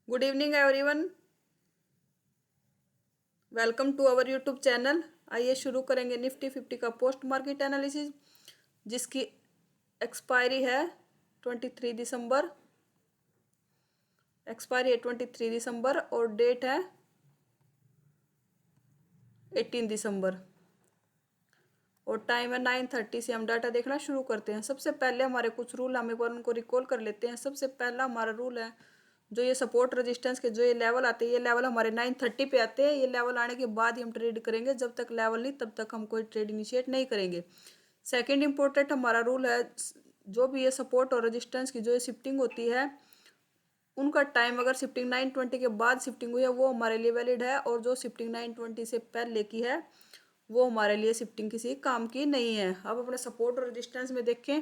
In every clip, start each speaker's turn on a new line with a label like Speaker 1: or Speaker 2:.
Speaker 1: Good evening everyone. Welcome to our YouTube channel. आइए शुरू करेंगे निफ्टी 50 का पोस्ट मार्केट एनालिसिस, जिसकी एक्सपायरी है 23 दिसंबर। एक्सपायरी है 23 दिसंबर और डेट है 18 दिसंबर और टाइम है 9:30 से। हम डाटा देखना शुरू करते हैं। सबसे पहले हमारे कुछ रूल हम एक बार उनको रिकॉल कर लेते हैं। सबसे पहला हमारा रूल है, जो ये सपोर्ट रेजिस्टेंस के जो ये लेवल आते हैं, ये लेवल हमारे 9:30 पे आते हैं। ये लेवल आने के बाद ही हम ट्रेड करेंगे। जब तक लेवल नहीं तब तक हम कोई ट्रेड इनिशिएट नहीं करेंगे। सेकंड इम्पोर्टेंट हमारा रूल है, जो भी ये सपोर्ट और रेजिस्टेंस की जो ये शिफ्टिंग होती है, उनका टाइम अगर शिफ्टिंग 9:20 के बाद शिफ्टिंग हुई है वो हमारे लिए वैलिड है, और जो शिफ्टिंग 9:20 से पहले की है वो हमारे लिए शिफ्टिंग किसी काम की नहीं है। अब अपने सपोर्ट और रेजिस्टेंस में देखें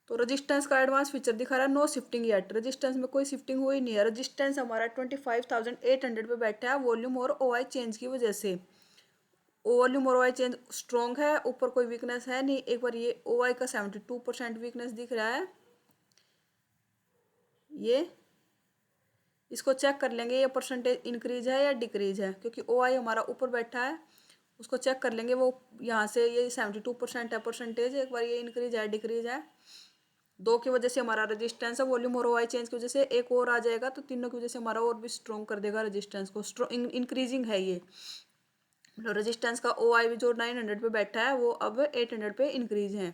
Speaker 1: तो रेजिस्टेंस का एडवांस फीचर दिखा रहा है नो शिफ्टिंग येट। रेजिस्टेंस में कोई शिफ्टिंग हुई नहीं है। रेजिस्टेंस हमारा 25,800 पे बैठा है वॉल्यूम और ओआई चेंज की वजह से। वॉल्यूम और ओआई चेंज स्ट्रॉन्ग है, ऊपर कोई वीकनेस है नहीं। एक बार ये ओआई का 72% वीकनेस दिख रहा है, ये इसको चेक कर लेंगे ये परसेंटेज इंक्रीज है या डिक्रीज है, क्योंकि ओआई हमारा ऊपर बैठा है। उसको चेक कर लेंगे वो यहाँ से, ये 72% है परसेंटेज। एक बार ये इंक्रीज है डिक्रीज है। दो की वजह से हमारा रेजिस्टेंस है, वॉल्यूम और ओआई चेंज की वजह से एक और आ जाएगा तो तीनों की वजह से हमारा और भी स्ट्रॉन्ग कर देगा रेजिस्टेंस को। स्ट्रॉन्ग इंक्रीजिंग है ये, मतलब रेजिस्टेंस का ओआई भी जो 900 पे बैठा है वो अब 800 पे इंक्रीज है।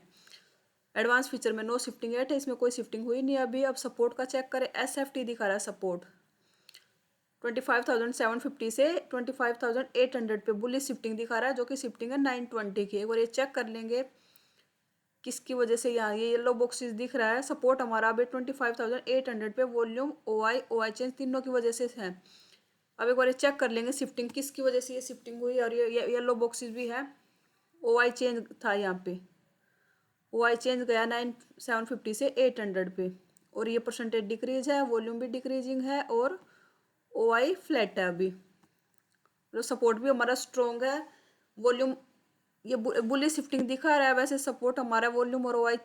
Speaker 1: एडवांस फीचर में नो शिफ्टिंग है, इसमें कोई शिफ्टिंग हुई नहीं अभी। अब सपोर्ट का चेक करें। एसएफटी दिखा रहा है सपोर्ट 25,750 से 25,800 पे बुलिश शिफ्टिंग दिखा रहा है, जो कि शिफ्टिंग है 920 की। एक बार ये चेक कर लेंगे किसकी वजह से यहाँ ये येलो बॉक्सेस दिख रहा है। सपोर्ट हमारा अभी 25,800 पे, वॉल्यूम ओआई चेंज तीनों की वजह से है। अब एक बार ये चेक कर लेंगे शिफ्टिंग किसकी वजह से ये शिफ्टिंग हुई, और ये येलो बॉक्सेस भी है। ओआई चेंज था यहाँ पे, ओआई चेंज गया 9,750 से 800 पे, और ये परसेंटेज डिक्रीज है, वॉल्यूम भी डिक्रीजिंग है और ओआई फ्लैट है अभी। तो सपोर्ट भी हमारा स्ट्रॉन्ग है। वॉल्यूम ये बुली शिफ्टिंग दिखा रहा है। वैसे सपोर्ट हमारा वॉल्यूम और ओआई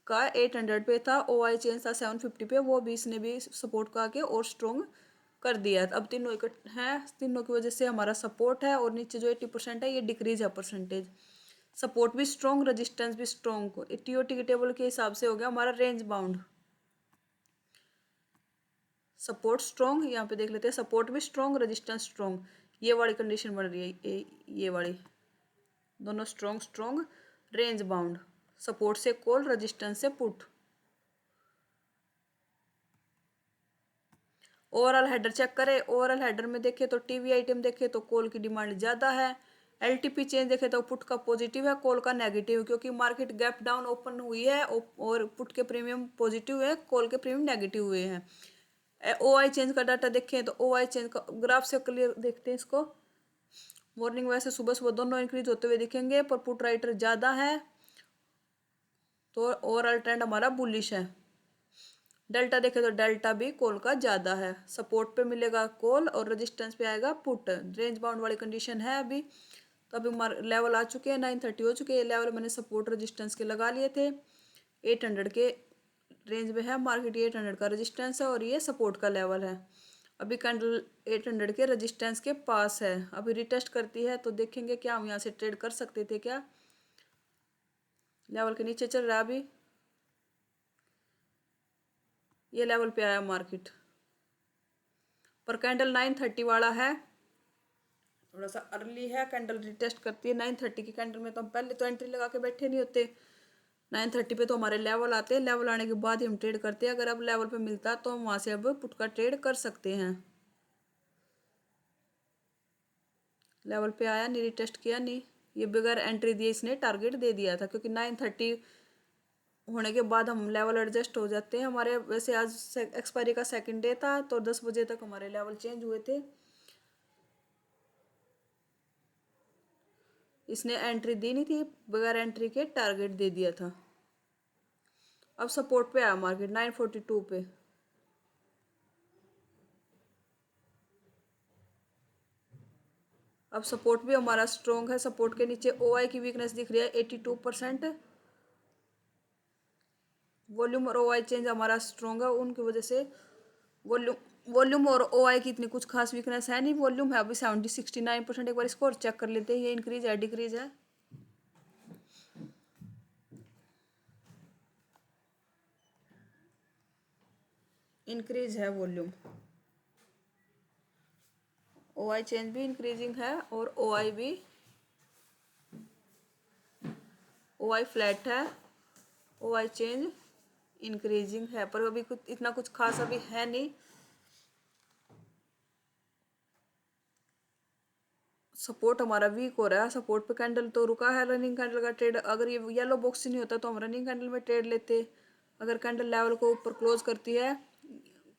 Speaker 1: का 800 पे था, ओआई चेंज था 750 पे, वो भी इसने भी सपोर्ट का आके और स्ट्रॉन्ग कर दिया। अब तीनों इकट्ठे हैं, तीनों की वजह से हमारा सपोर्ट है, और नीचे जो 80% है ये डिक्रीज है परसेंटेज। सपोर्ट भी स्ट्रॉन्ग, रेजिस्टेंस भी स्ट्रॉन्ग। टीओटी के टेबल के हिसाब से हो गया हमारा रेंज बाउंड। सपोर्ट स्ट्रॉन्ग, यहाँ पे देख लेते हैं, सपोर्ट भी स्ट्रॉन्ग रेजिस्टेंस स्ट्रॉन्ग। ये वाली कंडीशन बन रही है, ये वाली दोनों strong strong. Range bound, support से कॉल, रेजिस्टेंस से पुट। ओवरऑल हेडर चेक करें। ओवरऑल हेडर में देखें तो टीवी आइटम देखें तो कॉल की डिमांड ज़्यादा है। एलटीपी चेंज देखें तो पुट का पॉजिटिव है, कॉल का नेगेटिव, क्योंकि मार्केट गैप डाउन ओपन हुई है और पुट के प्रीमियम पॉजिटिव है, कॉल के प्रीमियम नेगेटिव हुए हैं। ओआई चेंज का डाटा देखें तो ओआई चेंज का ग्राफ से क्लियर देखते हैं इसको। मॉर्निंग वैसे सुबह सुबह दोनों इंक्रीज होते हुए दिखेंगे, पर पुट राइटर ज़्यादा है, तो ओवरऑल ट्रेंड हमारा बुलिश है। डेल्टा देखें तो डेल्टा भी कॉल का ज़्यादा है। सपोर्ट पे मिलेगा कॉल और रेजिस्टेंस पे आएगा पुट। रेंज बाउंड वाली कंडीशन है अभी। तो अभी लेवल आ चुके हैं, 930 हो चुके हैं। ये लेवल मैंने सपोर्ट रेजिस्टेंस के लगा लिए थे। 800 के रेंज में है मार्केट, 800 का रेजिस्टेंस है और ये सपोर्ट का लेवल है। अभी कैंडल 800 के रेजिस्टेंस के पास है। अभी रिटेस्ट करती है तो देखेंगे क्या हम यहाँ से ट्रेड कर सकते थे क्या। लेवल के नीचे चल रहा है अभी, ये लेवल पे आया मार्केट, पर कैंडल 930 वाला है, थोड़ा सा अर्ली है। कैंडल रिटेस्ट करती है 930 की कैंडल में, तो हम पहले तो एंट्री लगा के बैठे नहीं होते। 930 पे तो हमारे लेवल आते हैं, लेवल आने के बाद ही हम ट्रेड करते हैं। अगर अब लेवल पे मिलता तो हम वहाँ से अब पुट का ट्रेड कर सकते हैं। लेवल पे आया नहीं, रिटेस्ट किया नहीं, ये बगैर एंट्री दिए इसने टारगेट दे दिया था, क्योंकि 930 होने के बाद हम लेवल एडजस्ट हो जाते हैं हमारे। वैसे आज एक्सपायरी का सेकंड डे था तो 10 बजे तक हमारे लेवल चेंज हुए थे। इसने एंट्री दी नहीं थी, बगैर एंट्री के टारगेट दे दिया था। अब सपोर्ट पे आया मार्केट 942 पे। अब सपोर्ट भी हमारा स्ट्रॉन्ग है। सपोर्ट के नीचे ओआई की वीकनेस दिख रही है 82%। वॉल्यूम और ओआई चेंज हमारा स्ट्रॉन्ग है, उनकी वजह से वॉल्यूम वॉल्यूम और ओ आई की इतनी कुछ खास वीकनेस है नहीं। वॉल्यूम है अभी 69%। एक बार इसको और चेक कर लेते हैं, ये इंक्रीज है डिक्रीज है। इंक्रीज है वॉल्यूम। ओ आई चेंज भी इंक्रीजिंग है और ओ आई भी, ओ आई फ्लैट है, ओ आई चेंज इंक्रीजिंग है, पर अभी कुछ इतना कुछ खास अभी है नहीं। सपोर्ट हमारा वीक हो रहा है, सपोर्ट पे कैंडल तो रुका है। रनिंग कैंडल का ट्रेड, अगर ये येलो बॉक्स नहीं होता तो हम रनिंग कैंडल में ट्रेड लेते। अगर कैंडल लेवल को ऊपर क्लोज करती है,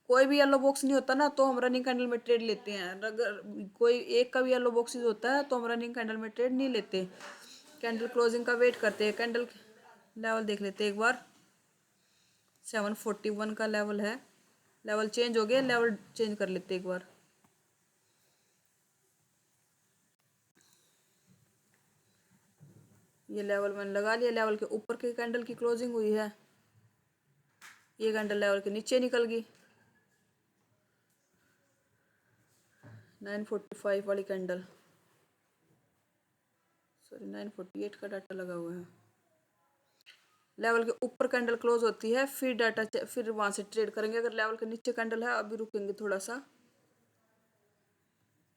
Speaker 1: कोई भी येलो बॉक्स नहीं होता ना तो हम रनिंग कैंडल में ट्रेड लेते हैं। अगर कोई एक का भी येलो बॉक्सेस होता है तो हम रनिंग कैंडल में ट्रेड नहीं लेते, कैंडल क्लोजिंग का वेट करते हैं। कैंडल लेवल देख लेते हैं एक बार। 741 का लेवल है, लेवल चेंज हो गया, लेवल चेंज कर लेते एक बार। ये लेवल मैंने लगा लिया, लेवल के ऊपर के कैंडल की क्लोजिंग हुई है, ये कैंडल लेवल के नीचे निकल गई। 945 वाली कैंडल, सॉरी 948 का डाटा लगा हुआ है। लेवल के ऊपर कैंडल क्लोज होती है, फिर डाटा फिर वहां से ट्रेड करेंगे। अगर लेवल के नीचे कैंडल है, अभी रुकेंगे थोड़ा सा।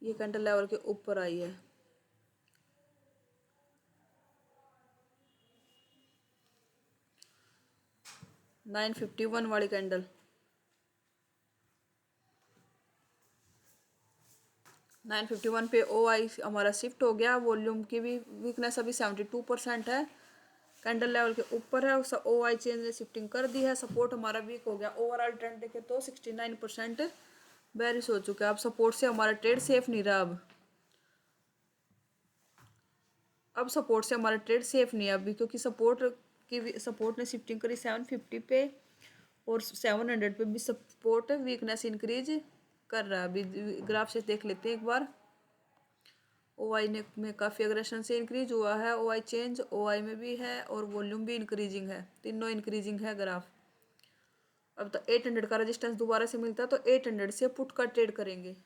Speaker 1: ये कैंडल लेवल के ऊपर आई है, नाइन 51 वाली कैंडल। 951 पे ओ आई हमारा शिफ्ट हो गया। वॉल्यूम की भी वीकनेस अभी 72% है, कैंडल लेवल के ऊपर है, ओ आई चेंज ने शिफ्टिंग कर दी है। सपोर्ट हमारा वीक हो गया। ओवरऑल ट्रेंड देखे तो 69% बेरिश हो चुका है। अब सपोर्ट से हमारा ट्रेड सेफ नहीं रहा। अब सपोर्ट से हमारा ट्रेड सेफ नहीं है अभी, क्योंकि सपोर्ट ने शिफ्टिंग करी 750 पे और 700 पे भी सपोर्ट वीकनेस इंक्रीज कर रहा है। अभी ग्राफ से देख लेते हैं एक बार। ओ आई ने में काफ़ी अग्रेशन से इंक्रीज हुआ है। ओ आई चेंज ओ आई में भी है और वॉल्यूम भी इंक्रीजिंग है, तीनों इंक्रीजिंग है ग्राफ। अब तो 800 का रेजिस्टेंस दोबारा से मिलता है तो 800 से पुट का ट्रेड करेंगे।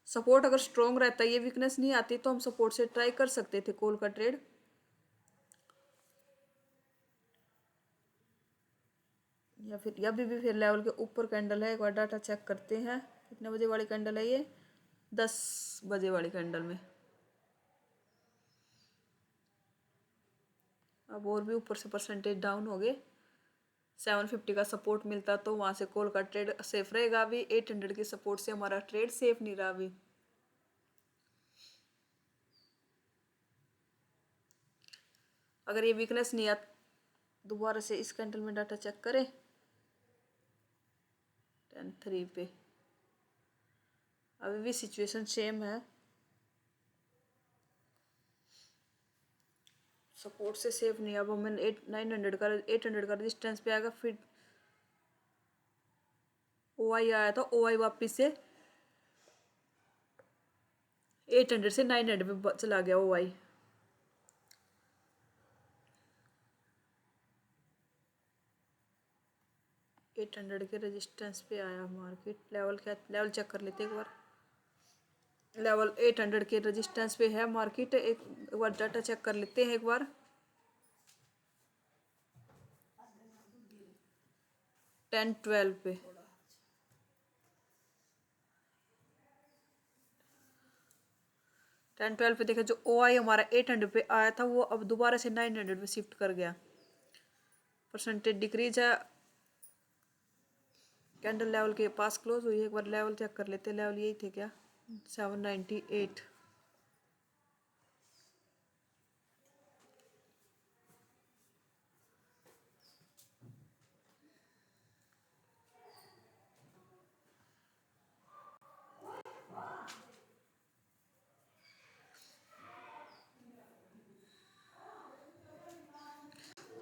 Speaker 1: सपोर्ट अगर स्ट्रॉन्ग रहता है, ये वीकनेस नहीं आती, तो हम सपोर्ट से ट्राई कर सकते थे कॉल का ट्रेड। या फिर या भी फिर लेवल के ऊपर कैंडल है, एक बार डाटा चेक करते हैं। कितने बजे वाली कैंडल है ये? 10 बजे वाली कैंडल में। अब और भी ऊपर से परसेंटेज डाउन हो गए। 750 का सपोर्ट मिलता तो वहां से कॉल का ट्रेड सेफ रहेगा। अभी 800 के सपोर्ट से हमारा ट्रेड सेफ नहीं रहा अभी। अगर ये वीकनेस नहीं आता, दोबारा से इस कैंडल में डाटा चेक करें। 10-3 पे अभी भी सिचुएशन सेम है, सपोर्ट से सेफ नहीं। अब हमें 800 का रेजिस्टेंस पे आएगा, फिर ओ आई आया था, ओ आई वापिस से 800 से 900 पे चला गया ओ आई। 800 के रेजिस्टेंस पे आया मार्केट। लेवल क्या, लेवल चेक कर लेते एक बार। लेवल 800 के रेजिस्टेंस पे है मार्केट। एक बार डाटा चेक कर लेते हैं एक बार। 10-12 पे 10-12 पे देखा, जो ओ आई हमारा 800 पे आया था वो अब दोबारा से 900 पे शिफ्ट कर गया। परसेंटेज डिक्रीज है, कैंडल लेवल के पास क्लोज हुई है। एक बार लेवल चेक कर लेते हैं, लेवल यही थे क्या? 798।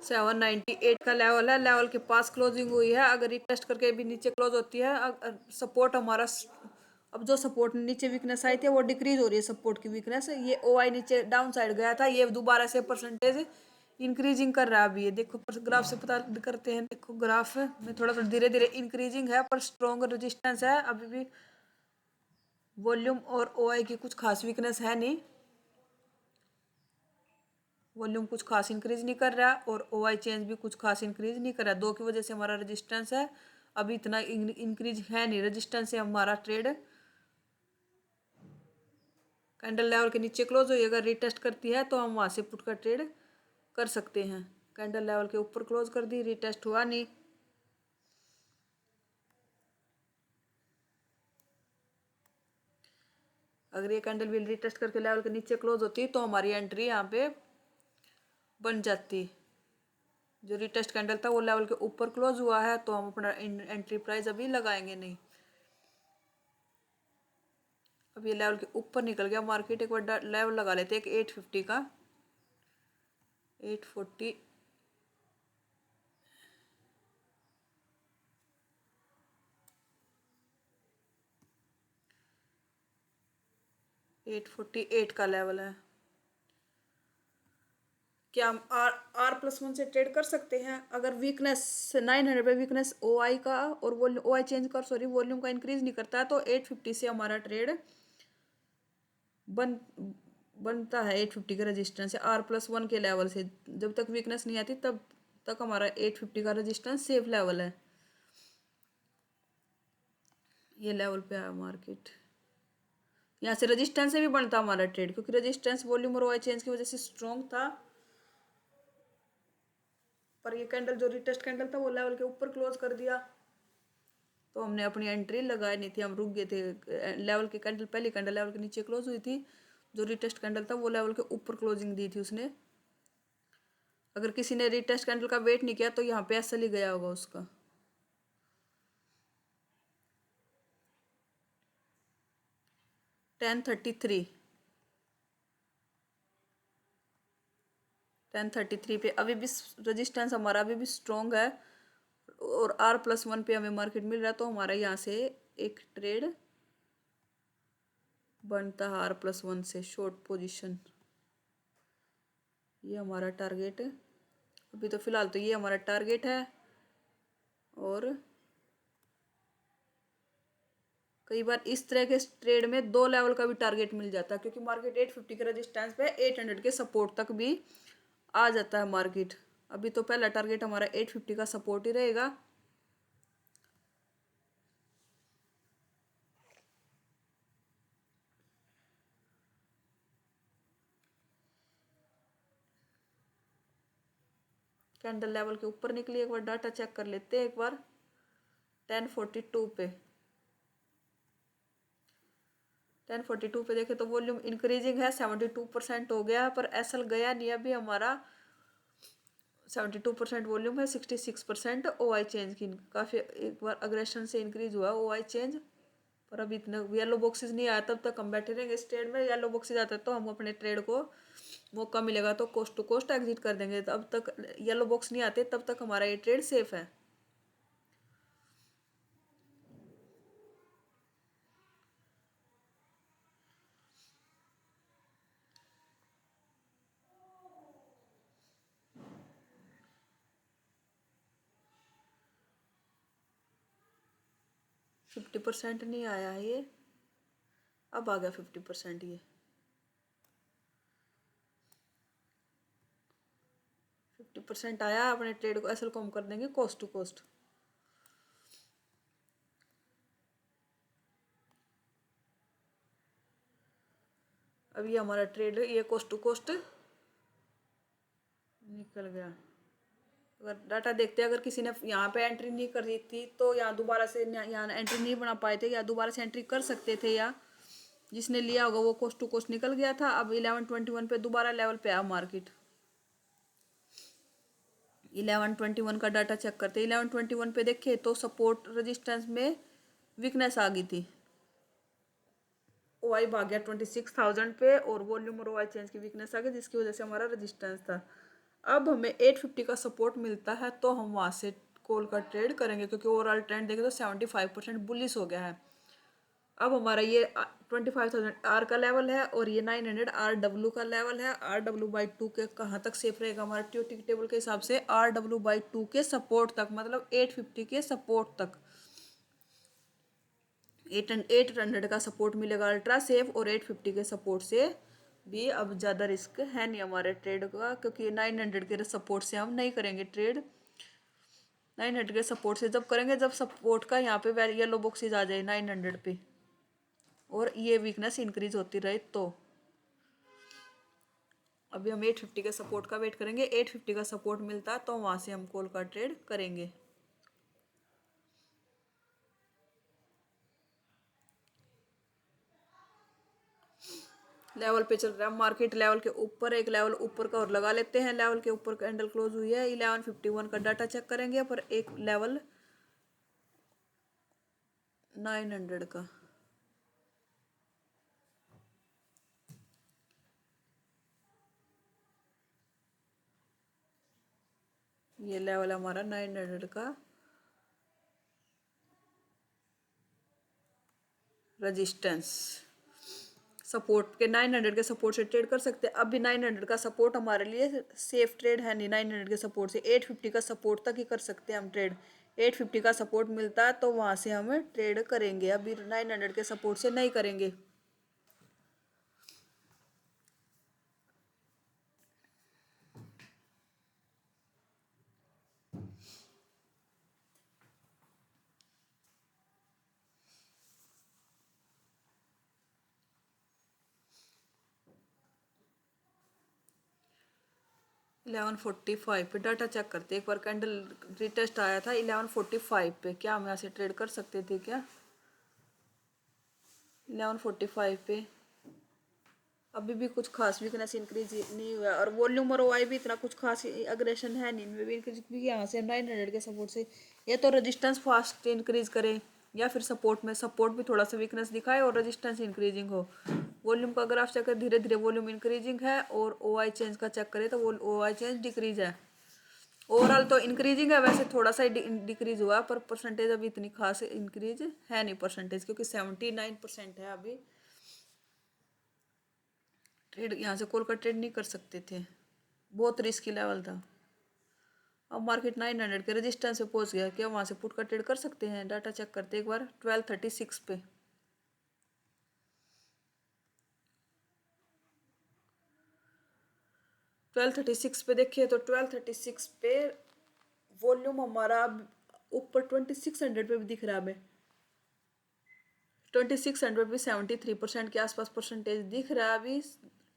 Speaker 1: 798 का लेवल है, लेवल के पास क्लोजिंग हुई है। अगर ये टेस्ट करके भी नीचे क्लोज होती है, सपोर्ट हमारा, अब जो सपोर्ट नीचे वीकनेस आई थी वो डिक्रीज हो रही है। सपोर्ट की वीकनेस, ये ओ आई नीचे डाउन साइड गया था, ये दोबारा से परसेंटेज इंक्रीजिंग कर रहा है अभी ये देखो, पर ग्राफ से पता करते हैं। देखो ग्राफ में थोड़ा थोड़ा धीरे धीरे इंक्रीजिंग है, पर स्ट्रॉन्ग रेजिस्टेंस है अभी भी। वॉल्यूम और ओआई की कुछ खास वीकनेस है नहीं, वॉल्यूम कुछ खास इंक्रीज नहीं कर रहा और ओआई चेंज भी कुछ खास इंक्रीज नहीं कर रहा। दो की वजह से हमारा रेजिस्टेंस है अभी इतना इंक्रीज है नहीं, रेजिस्टेंस से हमारा ट्रेड कैंडल लेवल के नीचे क्लोज हुई, अगर रिटेस्ट करती है तो हम वहां से पुट का ट्रेड कर सकते हैं। कैंडल लेवल के ऊपर क्लोज कर दी, रिटेस्ट हुआ नहीं। अगर ये कैंडल भी रिटेस्ट करके लेवल के नीचे क्लोज होती तो हमारी एंट्री यहाँ पे बन जाती। जो रिटेस्ट कैंडल था वो लेवल के ऊपर क्लोज हुआ है, तो हम अपना एंट्री प्राइस अभी लगाएंगे नहीं। अब ये लेवल के ऊपर निकल गया मार्केट, एक बार लेवल लगा लेते हैं एक 850 का, 840 848 का लेवल है। क्या हम R+1 से ट्रेड कर सकते हैं? अगर वीकनेस 900 पे वीकनेस ओआई का और वॉल्यूम ओआई चेंज कर सॉरी वॉल्यूम का इंक्रीज नहीं करता है, तो 850 से हमारा ट्रेड बन बनता है। 850 का रेजिस्टेंस है R+1 के लेवल से, जब तक वीकनेस नहीं आती तब तक हमारा 850 का रेजिस्टेंस सेफ लेवल है। ये लेवल पे है मार्केट, यहाँ से रेजिस्टेंस से भी बनता हमारा ट्रेड, क्योंकि रेजिस्टेंस वॉल्यूम और ओआई चेंज की वजह से स्ट्रॉन्ग था। पर ये कैंडल जो रिटेस्ट कैंडल था वो लेवल के ऊपर क्लोज कर दिया, तो हमने अपनी एंट्री लगाई नहीं थी, हम रुक गए थे। लेवल के कैंडल पहली कैंडल लेवल के नीचे क्लोज हुई थी, जो रिटेस्ट कैंडल था वो लेवल के ऊपर क्लोजिंग दी थी उसने। अगर किसी ने रिटेस्ट कैंडल का वेट नहीं किया तो यहाँ पे ऐसा ही गया होगा उसका। टेन थर्टी थ्री पे अभी भी रेजिस्टेंस हमारा अभी भी स्ट्रॉन्ग है, और R+1 पे हमें मार्केट मिल रहा है, तो हमारा यहाँ से एक ट्रेड बनता है R+1 से शॉर्ट पोजीशन। ये हमारा टारगेट है अभी, तो फिलहाल तो ये हमारा टारगेट है। और कई बार इस तरह के ट्रेड में दो लेवल का भी टारगेट मिल जाता है, क्योंकि मार्केट 850 के रेजिस्टेंस पे 800 के सपोर्ट तक भी आ जाता है मार्केट। अभी तो पहला टारगेट हमारा 850 का सपोर्ट ही रहेगा। कैंडल लेवल के ऊपर निकली, एक बार डाटा चेक कर लेते हैं एक बार। 1042 पे 1042 पे देखे तो वॉल्यूम इंक्रीजिंग है, 72% हो गया, पर एसएल गया नहीं अभी हमारा। 72% वॉल्यूम है, 66% ओआई चेंज की, काफ़ी एक बार अग्रेशन से इंक्रीज हुआ ओआई चेंज। पर अभी इतना येलो बॉक्सेस नहीं आया, तब तक हम बैठे रहेंगे इस ट्रेड में। येलो बॉक्सेस आता है तो हम अपने ट्रेड को मौका मिलेगा तो कोस्ट टू कोस्ट एग्जिट कर देंगे। तब तक येलो बॉक्स नहीं आते तब तक हमारा ये ट्रेड सेफ है। फिफ्टी परसेंट नहीं आया है ये, अब आ गया 50%। ये 50% आया, अपने ट्रेड को एसएल को हम कर देंगे कोस्ट टू कोस्ट। अब ये हमारा ट्रेड ये कोस्ट टू कोस्ट निकल गया। अगर डाटा देखते हैं, अगर किसी ने यहाँ पे एंट्री नहीं करी थी तो यहाँ दोबारा से यहाँ एंट्री नहीं बना पाए थे, या दोबारा से एंट्री कर सकते थे, या जिसने लिया होगा वो कोस्ट टू कोस्ट निकल गया था। अब 1121 पे दोबारा लेवल पे आया मार्केट। 1121 का डाटा चेक करते, 1121 पे देखे तो सपोर्ट रेजिस्टेंस में वीकनेस आ गई थी, ओआई भाग गया 26,000 पे, और वॉल्यूम और ओआई चेंज की वीकनेस आ गई, जिसकी वजह से हमारा रेजिस्टेंस था। अब हमें 850 का सपोर्ट मिलता है तो हम वहाँ से कॉल का ट्रेड करेंगे, क्योंकि ओवरऑल ट्रेंड देखें तो 75% बुलिश हो गया है। अब हमारा ये 25,000 आर का लेवल है और ये 900 आर डब्ल्यू का लेवल है। आर डब्ल्यू बाई टू के कहाँ तक सेफ रहेगा हमारा ट्यूटिक टेबल के हिसाब से, आर डब्ल्यू बाई टू के सपोर्ट तक, मतलब 850 के सपोर्ट तक। 800 का सपोर्ट मिलेगा अल्ट्रा सेफ, और 850 के सपोर्ट से भी अब ज़्यादा रिस्क है नहीं हमारे ट्रेड का, क्योंकि 900 के सपोर्ट से हम नहीं करेंगे ट्रेड। 900 के सपोर्ट से जब करेंगे जब सपोर्ट का यहाँ पे येलो बॉक्सेज आ जाए 900 पे, और ये वीकनेस इंक्रीज होती रहे तो। अभी हम 850 के सपोर्ट का वेट करेंगे, 850 का सपोर्ट मिलता तो वहाँ से हम कॉल का ट्रेड करेंगे। लेवल पे चल रहा है मार्केट, लेवल के ऊपर एक लेवल ऊपर का और लगा लेते हैं। लेवल के ऊपर कैंडल क्लोज हुई है, 1151 का डाटा चेक करेंगे, पर एक लेवल 900 का। ये लेवल हमारा 900 का रजिस्टेंस, सपोर्ट के 900 के सपोर्ट से ट्रेड कर सकते हैं। अभी 900 का सपोर्ट हमारे लिए सेफ ट्रेड है नहीं, 900 के सपोर्ट से 850 का सपोर्ट तक ही कर सकते हैं हम ट्रेड। 850 का सपोर्ट मिलता है तो वहाँ से हम ट्रेड करेंगे, अभी 900 के सपोर्ट से नहीं करेंगे। 1145 पे डाटा चेक करते, एक बार कैंडल रिटेस्ट आया था 1145 पे, क्या हम यहाँ से ट्रेड कर सकते थे क्या 1145 पे? अभी भी कुछ खास वीकनेस इंक्रीज नहीं हुआ, और वॉल्यूम और ओआई भी इतना कुछ खास अग्रेशन है नहीं इनमें भी इंक्रीज, क्योंकि यहाँ से 900 के सपोर्ट से या तो रेजिस्टेंस फास्ट इंक्रीज करे, या फिर सपोर्ट में सपोर्ट भी थोड़ा सा वीकनेस दिखाए और रेजिस्टेंस इंक्रीजिंग हो। वॉल्यूम का ग्राफ चेक करें, धीरे धीरे वॉल्यूम इंक्रीजिंग है, और ओआई चेंज का चेक करें तो वो ओआई चेंज डिक्रीज है। ओवरऑल तो इंक्रीजिंग है, वैसे थोड़ा सा डिक्रीज हुआ, पर परसेंटेज अभी इतनी खास इंक्रीज है नहीं परसेंटेज, क्योंकि 79% है अभी। ट्रेड यहाँ से कॉल का ट्रेड नहीं कर सकते थे, बहुत रिस्की लेवल था। अब मार्केट 900 के रेजिस्टेंस पे पहुंच गया, क्या वहाँ से पुट का ट्रेड कर सकते हैं? डाटा चेक करते एक बार 1236 पे। 1236 पे देखिए तो 1236 पे वॉल्यूम हमारा ऊपर 2600 पे भी दिख रहा है हमें, 2600 पे 73% के आसपास परसेंटेज दिख रहा है अभी।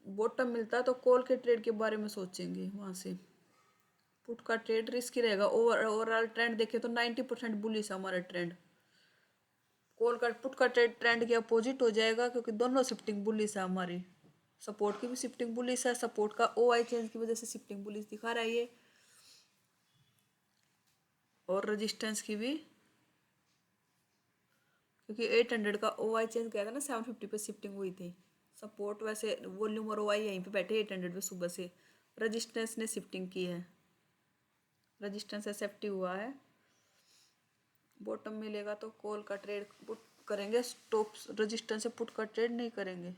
Speaker 1: बॉटम मिलता तो कॉल के ट्रेड के बारे में सोचेंगे, वहाँ से पुट का ट्रेड रिस्की रहेगा। ओवरऑल ट्रेंड देखें तो 90% बुलिश है हमारा ट्रेंड, कॉल का पुट का ट्रेंड के अपोजिट हो जाएगा, क्योंकि दोनों शिफ्टिंग बुलिश है हमारी। सपोर्ट की भी शिफ्टिंग बुलिश है, सपोर्ट का ओआई चेंज की वजह से शिफ्टिंग बुलिश दिखा रहा है ये, और रेजिस्टेंस की भी, क्योंकि 800 का ओआई चेंज किया था ना, 750 पे शिफ्टिंग हुई थी। सपोर्ट वैसे वॉल्यूम और ओआई यहीं पे बैठे 800 पे सुबह से, रेजिस्टेंस ने शिफ्टिंग की है, रेजिस्टेंस एक्सेप्टिव हुआ है। बॉटम मिलेगा तो कॉल का ट्रेड पुट करेंगे, स्टॉप रेजिस्टेंस से पुट का ट्रेड नहीं करेंगे।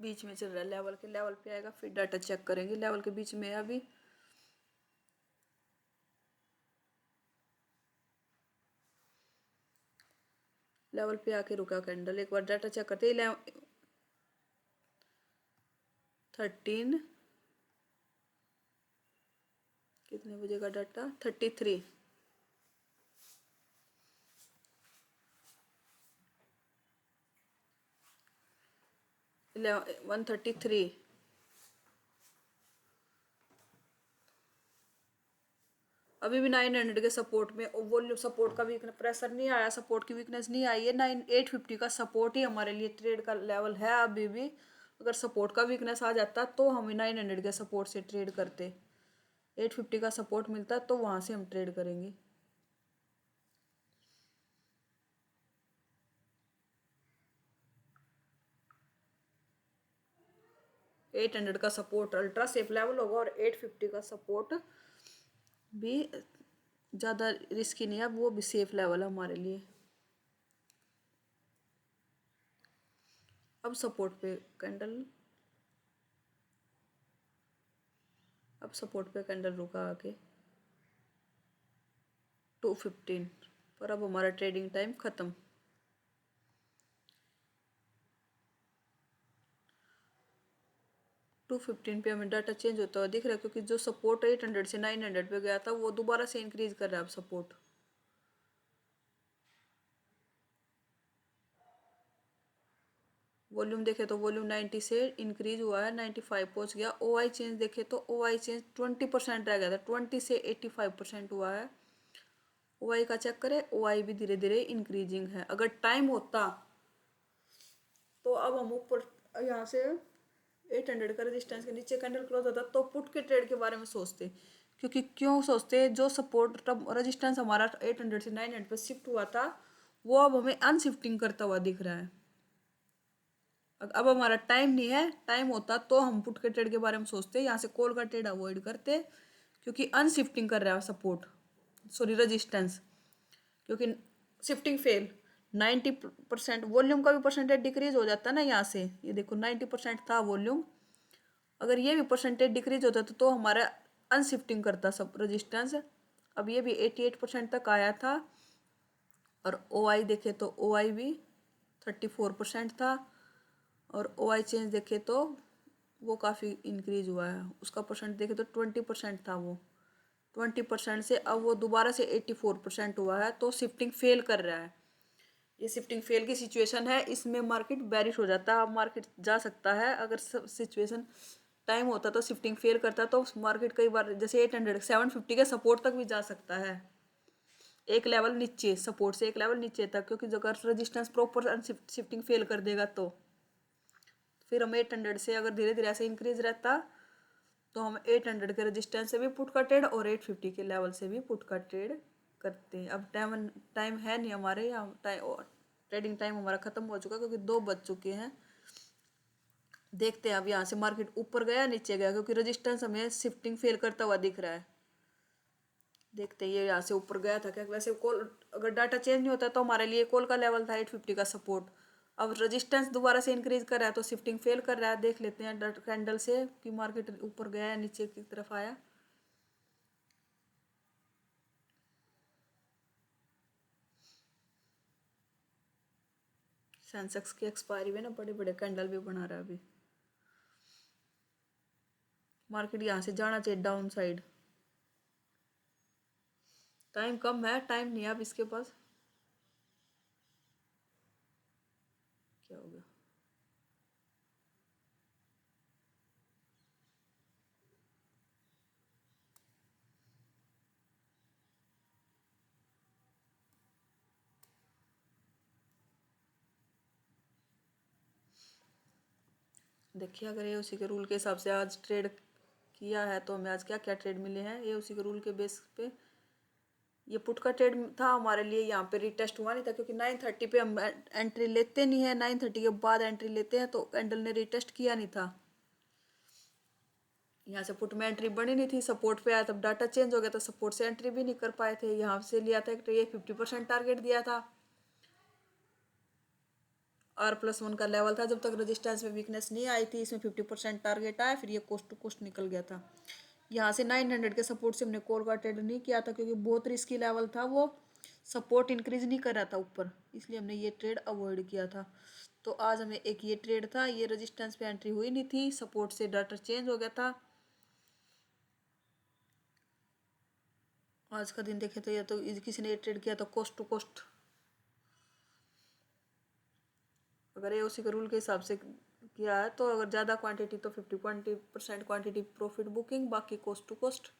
Speaker 1: बीच में चल रहा है, लेवल के लेवल पे आएगा फिर डाटा चेक करेंगे। लेवल के बीच में अभी लेवल पे आके रुका कैंडल, एक बार डाटा चेक करते हैं। 13 कितने बजे का डाटा 33, 133। अभी भी 900 के सपोर्ट में वॉल्यूम सपोर्ट का वीकनेस प्रेशर नहीं आया, सपोर्ट की वीकनेस नहीं आई है। 850 का सपोर्ट ही हमारे लिए ट्रेड का लेवल है अभी भी। अगर सपोर्ट का वीकनेस आ जाता तो हम 900 के सपोर्ट से ट्रेड करते, 850 का सपोर्ट मिलता तो वहाँ से हम ट्रेड करेंगे। 800 का सपोर्ट अल्ट्रा सेफ लेवल होगा और 850 का सपोर्ट भी ज़्यादा रिस्की नहीं है, वो भी सेफ लेवल है हमारे लिए। अब सपोर्ट पे कैंडल रुका आके 215 पर। अब हमारा ट्रेडिंग टाइम ख़त्म। टू 15 पे हमें डाटा चेंज होता हुआ दिख रहा है, क्योंकि जो सपोर्ट 800 से 900 पे गया था वो दोबारा से इंक्रीज कर रहा है अब सपोर्ट। वॉल्यूम देखे तो वॉल्यूम 90 से इंक्रीज हुआ है, 95 पहुंच गया। ओआई चेंज देखे तो ओआई चेंज 20% रह गया था, 20 से 85% हुआ है। ओआई का चेक करें, ओआई भी धीरे धीरे इंक्रीजिंग है। अगर टाइम होता तो अब हम ऊपर यहाँ से 800 का रेजिस्टेंस के नीचे कैंडल क्लोज होता तो पुट के ट्रेड के बारे में सोचते। क्योंकि क्यों सोचते, जो सपोर्ट तब रेजिस्टेंस हमारा 800 से 900 पे शिफ्ट हुआ था वो अब हमें अनशिफ्टिंग करता हुआ दिख रहा है। अब हमारा टाइम नहीं है, टाइम होता तो हम पुट के ट्रेड के बारे में सोचते, यहाँ से कॉल का ट्रेड अवॉइड करते, क्योंकि अनशिफ्टिंग कर रहा है सपोर्ट, सॉरी रेजिस्टेंस, क्योंकि शिफ्टिंग फेल 90%। वॉल्यूम का भी परसेंटेज डिक्रीज हो जाता है ना यहाँ से, ये देखो 90% था वॉल्यूम, अगर ये भी परसेंटेज डिक्रीज होता तो हमारा अनशिफ्टिंग करता सब रेजिस्टेंस। अब ये भी 88% तक आया था। और ओआई देखे तो ओआई भी 34% था, और ओआई चेंज देखे तो वो काफ़ी इंक्रीज हुआ है, उसका परसेंट देखे तो 20% था वो, 20% से अब वो दोबारा से 84% हुआ है, तो शिफ्टिंग फेल कर रहा है। ये शिफ्टिंग फेल की सिचुएशन है, इसमें मार्केट बैरिश हो जाता है, अब मार्केट जा सकता है। अगर सिचुएशन टाइम होता तो शिफ्टिंग फेल करता तो मार्केट कई बार जैसे 800 750 के सपोर्ट तक भी जा सकता है, एक लेवल नीचे, सपोर्ट से एक लेवल नीचे तक, क्योंकि अगर रेजिस्टेंस प्रॉपर शिफ्टिंग फेल कर देगा तो फिर हम 800 से अगर धीरे धीरे ऐसे इंक्रीज रहता तो हम 800 के रेजिस्टेंस से भी पुट का ट्रेड और 850 के लेवल से भी पुट का ट्रेड करते हैं। अब टाइम टाइम है नहीं हमारे यहाँ, ट्रेडिंग टाइम हमारा ख़त्म हो चुका है, क्योंकि 2 बज चुके हैं। देखते हैं अब यहाँ से मार्केट ऊपर गया नीचे गया, क्योंकि रेजिस्टेंस हमें शिफ्टिंग फेल करता हुआ दिख रहा है। देखते हैं ये यहाँ से ऊपर गया था क्या। वैसे कॉल अगर डाटा चेंज नहीं होता तो हमारे लिए कॉल का लेवल था 850 का सपोर्ट, अब रेजिस्टेंस दोबारा से इंक्रीज कर रहा है तो शिफ्टिंग फेल कर रहा है। देख लेते हैं कैंडल से कि मार्केट ऊपर गया है नीचे की तरफ आया। सेंसेक्स की एक्सपायरी में ना बड़े बड़े कैंडल भी बना रहा है अभी। मार्केट यहाँ से जाना चाहिए डाउन साइड, टाइम कम है, टाइम नहीं है अब इसके पास। क्या हो गया, देखिए अगर ये उसी के रूल के हिसाब से आज ट्रेड किया है तो हमें आज क्या क्या ट्रेड मिले हैं, ये उसी के रूल के बेस पे। ये पुट का ट्रेड था हमारे लिए, यहाँ पे रिटेस्ट हुआ नहीं था, क्योंकि 930 पे हम एंट्री लेते नहीं है, 930 के बाद एंट्री लेते हैं, तो कैंडल ने रिटेस्ट किया नहीं था। यहाँ से पुट में एंट्री बनी नहीं थी, सपोर्ट पे आया तब डाटा चेंज हो गया, तो सपोर्ट से एंट्री भी नहीं कर पाए थे। यहाँ से लिया था तो ये 50% टारगेट दिया था, R+1 का लेवल था, जब तक रेजिस्टेंस में वीकनेस नहीं आई थी। इसमें 50% टारगेट आया, फिर ये कोस्ट टू कोस्ट निकल गया था। यहाँ से 900 के सपोर्ट से हमने कॉल का ट्रेड नहीं किया था, क्योंकि बहुत रिस्की लेवल था, वो सपोर्ट इंक्रीज नहीं कर रहा था ऊपर, इसलिए हमने ये ट्रेड अवॉइड किया था। तो आज हमें एक ये ट्रेड था, ये रेजिस्टेंस पे एंट्री हुई नहीं थी, सपोर्ट से डाटा चेंज हो गया था। आज का दिन देखे तो या तो किसी ने ट्रेड किया तो कोस्ट टू कोस्ट, अगर ये उसी के रूल के हिसाब से किया है तो अगर ज़्यादा क्वांटिटी तो 50% क्वांटिटी प्रॉफिट बुकिंग, बाकी कोस्ट टू कोस्ट।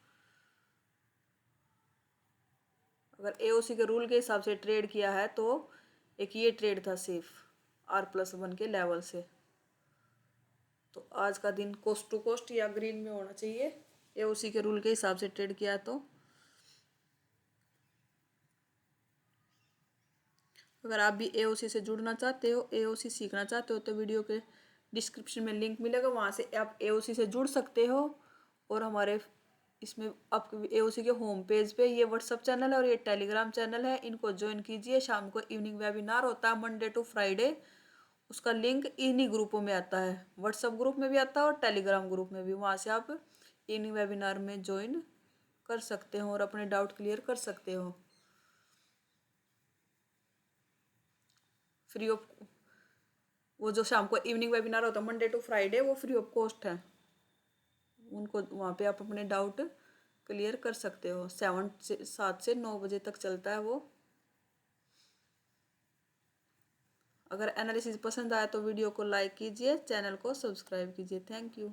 Speaker 1: अगर एओसी के रूल के हिसाब से ट्रेड किया है तो एक ये ट्रेड था सेफ R+1 के लेवल से, तो आज का दिन कोस्ट टू कोस्ट या ग्रीन में होना चाहिए एओसी के रूल के हिसाब से ट्रेड किया है। तो अगर आप भी एओसी से जुड़ना चाहते हो, एओसी सीखना चाहते हो, तो वीडियो के डिस्क्रिप्शन में लिंक मिलेगा, वहाँ से आप एओसी से जुड़ सकते हो। और हमारे इसमें आप एओसी के होम पेज पे ये व्हाट्सअप चैनल है और ये टेलीग्राम चैनल है, इनको ज्वाइन कीजिए। शाम को इवनिंग वेबिनार होता है मंडे टू फ्राइडे, उसका लिंक इन्हीं ग्रुपों में आता है, व्हाट्सअप ग्रुप में भी आता है और टेलीग्राम ग्रुप में भी। वहाँ से आप इन्हीं वेबिनार में ज्वाइन कर सकते हो और अपने डाउट क्लियर कर सकते हो फ्री ऑफ। वो जो शाम को इवनिंग वेबिनार होता है मंडे टू फ्राइडे, वो फ्री ऑफ कॉस्ट है। उनको वहाँ पे आप अपने डाउट क्लियर कर सकते हो। 7 से 9 बजे तक चलता है वो। अगर एनालिसिस पसंद आया तो वीडियो को लाइक कीजिए, चैनल को सब्सक्राइब कीजिए। Thank you.